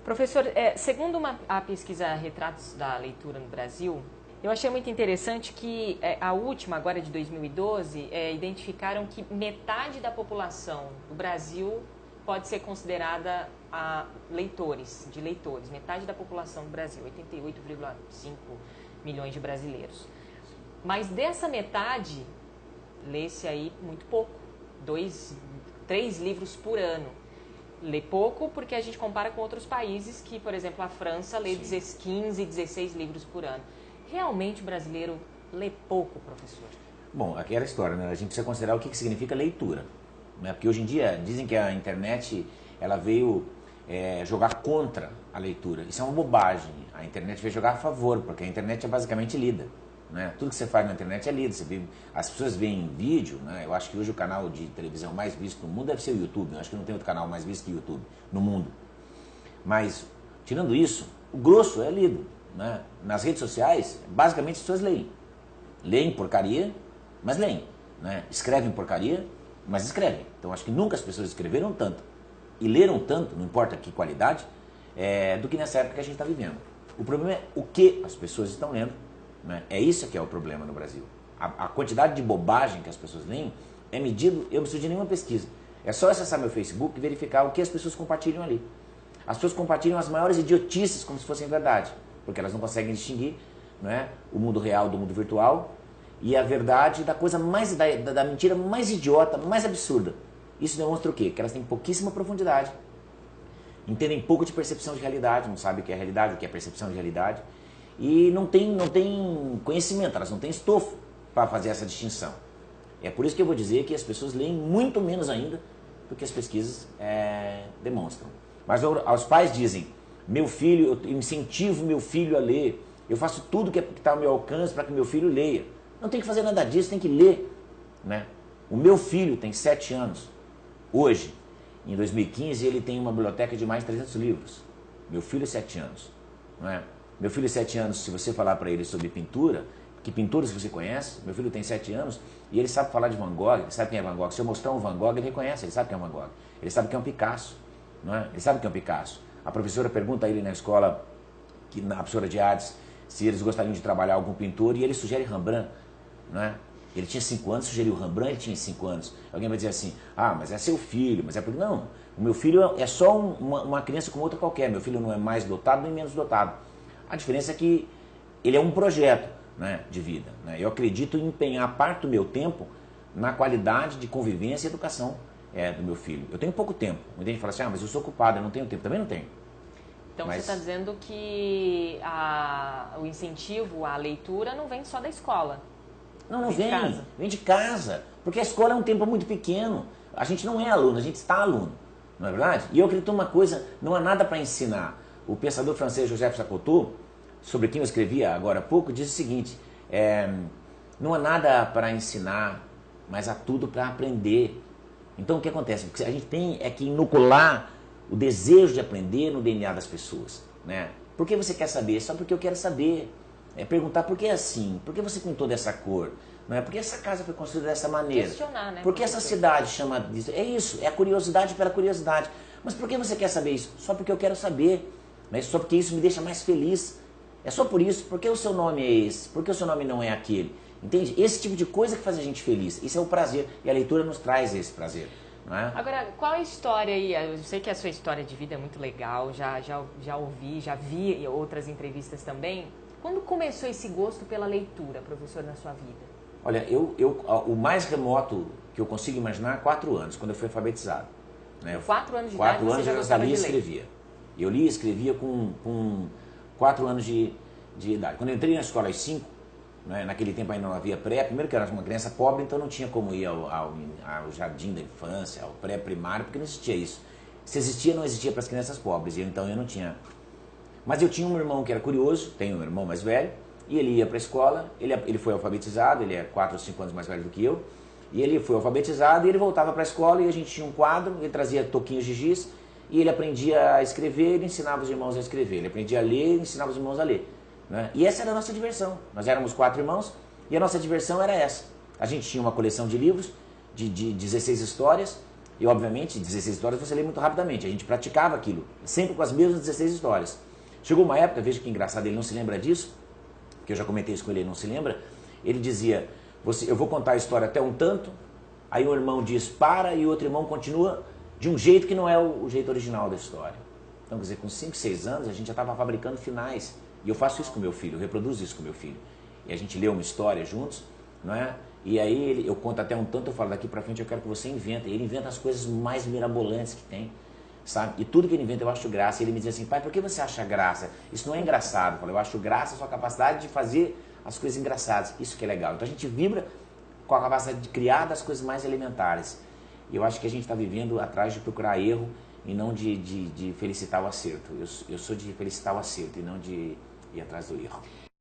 Professor, segundo a pesquisa Retratos da Leitura no Brasil, eu achei muito interessante que a última, agora de 2012, identificaram que metade da população do Brasil pode ser considerada leitores. Metade da população do Brasil, 88,5 milhões de brasileiros. Mas dessa metade, lê-se aí muito pouco, 3 livros por ano. Lê pouco porque a gente compara com outros países que, por exemplo, a França lê 15, 16 livros por ano. Realmente o brasileiro lê pouco, professor? Bom, aquela história, né? A gente precisa considerar o que significa leitura. Né? Porque hoje em dia dizem que a internet ela veio jogar contra a leitura. Isso é uma bobagem. A internet veio jogar a favor, porque a internet é basicamente lida. Né? Tudo que você faz na internet é lido. As pessoas veem vídeo, né? Eu acho que hoje o canal de televisão mais visto no mundo deve ser o YouTube. Eu acho que não tem outro canal mais visto que o YouTube no mundo. Mas, tirando isso, o grosso é lido. Né? Nas redes sociais, basicamente as pessoas leem. Leem porcaria, mas leem. Né? Escrevem porcaria, mas escrevem. Então acho que nunca as pessoas escreveram tanto e leram tanto, não importa que qualidade, do que nessa época que a gente está vivendo. O problema é o que as pessoas estão lendo. Né? É isso que é o problema no Brasil. A quantidade de bobagem que as pessoas leem é medido, eu não preciso de nenhuma pesquisa. É só acessar meu Facebook e verificar o que as pessoas compartilham ali. As pessoas compartilham as maiores idiotices como se fossem verdade, porque elas não conseguem distinguir, né, o mundo real do mundo virtual e a verdade da coisa mais da mentira mais idiota, mais absurda. Isso demonstra o quê? Que elas têm pouquíssima profundidade, entendem pouco de percepção de realidade, não sabem o que é realidade, o que é percepção de realidade. E não tem conhecimento, elas não têm estofo para fazer essa distinção. É por isso que eu vou dizer que as pessoas leem muito menos ainda do que as pesquisas demonstram. Mas os pais dizem, meu filho, eu incentivo meu filho a ler, eu faço tudo que está ao meu alcance para que meu filho leia. Não tem que fazer nada disso, tem que ler. Né? O meu filho tem 7 anos. Hoje, em 2015, ele tem uma biblioteca de mais de 300 livros. Meu filho, 7 anos. Não é? Meu filho, 7 anos, se você falar para ele sobre pintura, que pinturas você conhece, meu filho tem 7 anos e ele sabe falar de Van Gogh, ele sabe quem é Van Gogh. Se eu mostrar um Van Gogh, ele reconhece, ele sabe quem é um Van Gogh. Ele sabe quem é um Picasso, não é? Ele sabe quem é um Picasso. A professora pergunta a ele na escola, a professora de artes, se eles gostariam de trabalhar algum pintor e ele sugere Rembrandt, não é? Ele tinha 5 anos, sugeriu Rembrandt, ele tinha 5 anos. Alguém vai dizer assim, mas é seu filho, mas é porque... Não, o meu filho é só uma criança como outra qualquer, meu filho não é mais dotado nem menos dotado. A diferença é que ele é um projeto, né, de vida. Né? Eu acredito em empenhar parte do meu tempo na qualidade de convivência e educação do meu filho. Eu tenho pouco tempo. Muita gente fala assim, mas eu sou ocupado, eu não tenho tempo. Também não tenho. Então você está dizendo que o incentivo à leitura não vem só da escola. Não vem. Vem de casa. Porque a escola é um tempo muito pequeno. A gente não é aluno, a gente está aluno. Não é verdade? E eu acredito uma coisa, não há nada para ensinar. O pensador francês Joseph Sacotot, sobre quem eu escrevia agora há pouco, diz o seguinte, não há nada para ensinar, mas há tudo para aprender. Então o que acontece? A gente tem que inocular o desejo de aprender no DNA das pessoas. Né? Por que você quer saber? Só porque eu quero saber. Perguntar por que é assim, por que você pintou dessa cor? Não é? Por que essa casa foi construída dessa maneira? Questionar, né? Por que essa cidade chama disso? É isso, é a curiosidade pela curiosidade. Mas por que você quer saber isso? Só porque eu quero saber. Mas só porque isso me deixa mais feliz. É só por isso. Por que o seu nome é esse? Por que o seu nome não é aquele? Entende? Esse tipo de coisa que faz a gente feliz. Isso é o prazer. E a leitura nos traz esse prazer. Não é? Agora, qual é a história aí? Eu sei que a sua história de vida é muito legal. Já ouvi, já vi outras entrevistas também. Quando começou esse gosto pela leitura, professor, na sua vida? Olha, o mais remoto que eu consigo imaginar é 4 anos, quando eu fui alfabetizado. Né? 4 anos de idade, 4 anos você já eu gostava lia e de ler? escrevia. Eu lia e escrevia com 4 anos de idade. Quando eu entrei na escola aos 5, né, naquele tempo ainda não havia pré, primeiro que eu era uma criança pobre, então não tinha como ir ao jardim da infância, ao pré-primário, porque não existia isso. Se existia, não existia para as crianças pobres, então eu não tinha. Mas eu tinha um irmão que era curioso, tenho um irmão mais velho, e ele ia para a escola, ele foi alfabetizado, ele é 4 ou 5 anos mais velho do que eu, e ele foi alfabetizado e ele voltava para a escola e a gente tinha um quadro, ele trazia toquinhos de giz, e ele aprendia a escrever, ele ensinava os irmãos a escrever. Ele aprendia a ler, ensinava os irmãos a ler. Né? E essa era a nossa diversão. Nós éramos 4 irmãos e a nossa diversão era essa. A gente tinha uma coleção de livros, de 16 histórias, E, obviamente, 16 histórias você lê muito rapidamente. A gente praticava aquilo, sempre com as mesmas 16 histórias. Chegou uma época, veja que engraçado, ele não se lembra disso, que eu já comentei isso com ele, ele não se lembra. Ele dizia, eu vou contar a história até um tanto, aí o irmão diz para e o outro irmão continua de um jeito que não é o jeito original da história. Então, quer dizer, com 5, 6 anos, a gente já estava fabricando finais. E eu faço isso com meu filho, eu reproduzo isso com meu filho. E a gente lê uma história juntos, não é? E aí eu conto até um tanto, eu falo, daqui pra frente eu quero que você inventa. E ele inventa as coisas mais mirabolantes que tem, sabe? E tudo que ele inventa eu acho graça. E ele me diz assim, pai, por que você acha graça? Isso não é engraçado. Eu falo, eu acho graça a sua capacidade de fazer as coisas engraçadas. Isso que é legal. Então a gente vibra com a capacidade de criar das coisas mais elementares. E eu acho que a gente está vivendo atrás de procurar erro e não de felicitar o acerto. Eu sou de felicitar o acerto e não de ir atrás do erro.